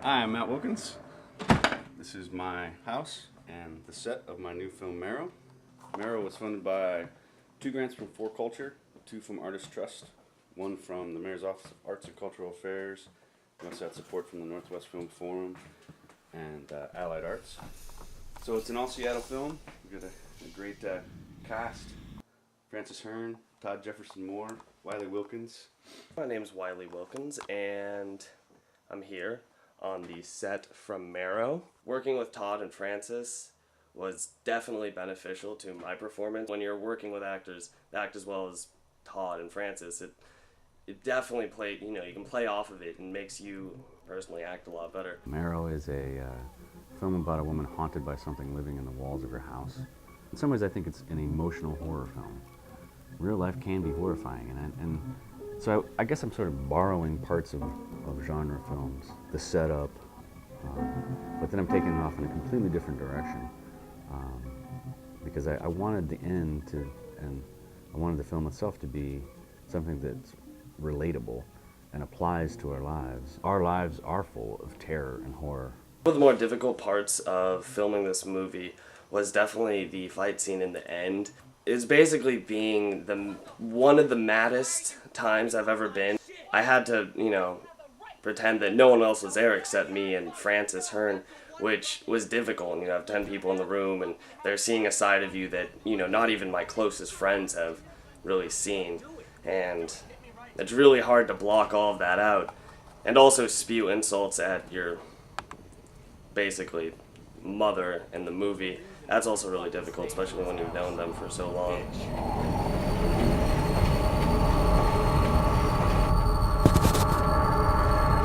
Hi, I'm Matt Wilkins. This is my house and the set of my new film, Marrow. Marrow was funded by 2 grants from For Culture, 2 from Artist Trust, 1 from the Mayor's Office of Arts and Cultural Affairs. We also had support from the Northwest Film Forum and Allied Arts. So it's an all-Seattle film. We've got a great cast. Francis Hearn, Todd Jefferson Moore, Wiley Wilkins. My name's Wiley Wilkins, and I'm here on the set from Marrow. Working with Todd and Francis was definitely beneficial to my performance. When you're working with actors that act as well as Todd and Francis, it definitely you can play off of it and makes you personally act a lot better. Marrow is a film about a woman haunted by something living in the walls of her house. In some ways, I think it's an emotional horror film. Real life can be horrifying, and so I guess I'm sort of borrowing parts of genre films, the setup, but then I'm taking it off in a completely different direction because I wanted the end to, and I wanted the film itself to be something that's relatable and applies to our lives. Our lives are full of terror and horror. One of the more difficult parts of filming this movie was definitely the fight scene in the end. It was basically being one of the maddest times I've ever been. I had to, pretend that no one else was there except me and Francis Hearn, which was difficult. You have 10 people in the room and they're seeing a side of you that, not even my closest friends have really seen. And it's really hard to block all of that out. And also spew insults at your, basically, mother in the movie. That's also really difficult, especially when you've known them for so long.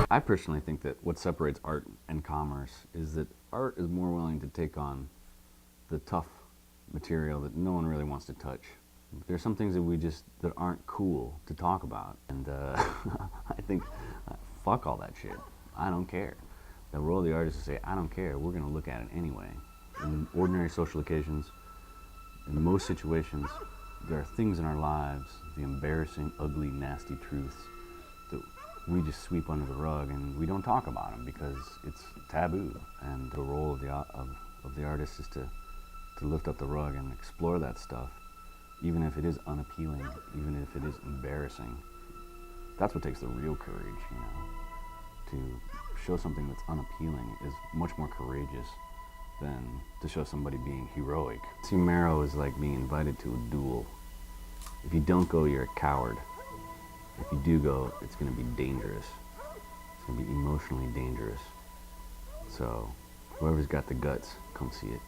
I personally think that what separates art and commerce is that art is more willing to take on the tough material that no one really wants to touch. There's some things that aren't cool to talk about, and I think, fuck all that shit. I don't care. The role of the artist is to say, I don't care, we're gonna look at it anyway. In ordinary social occasions, in most situations, there are things in our lives, the embarrassing, ugly, nasty truths that we just sweep under the rug and we don't talk about them because it's taboo. And the role of the artist is to lift up the rug and explore that stuff, even if it is unappealing, even if it is embarrassing. That's what takes the real courage, To show something that's unappealing is much more courageous than to show somebody being heroic. See, Marrow is like being invited to a duel. If you don't go, you're a coward. If you do go, it's going to be dangerous. It's going to be emotionally dangerous. So, whoever's got the guts, come see it.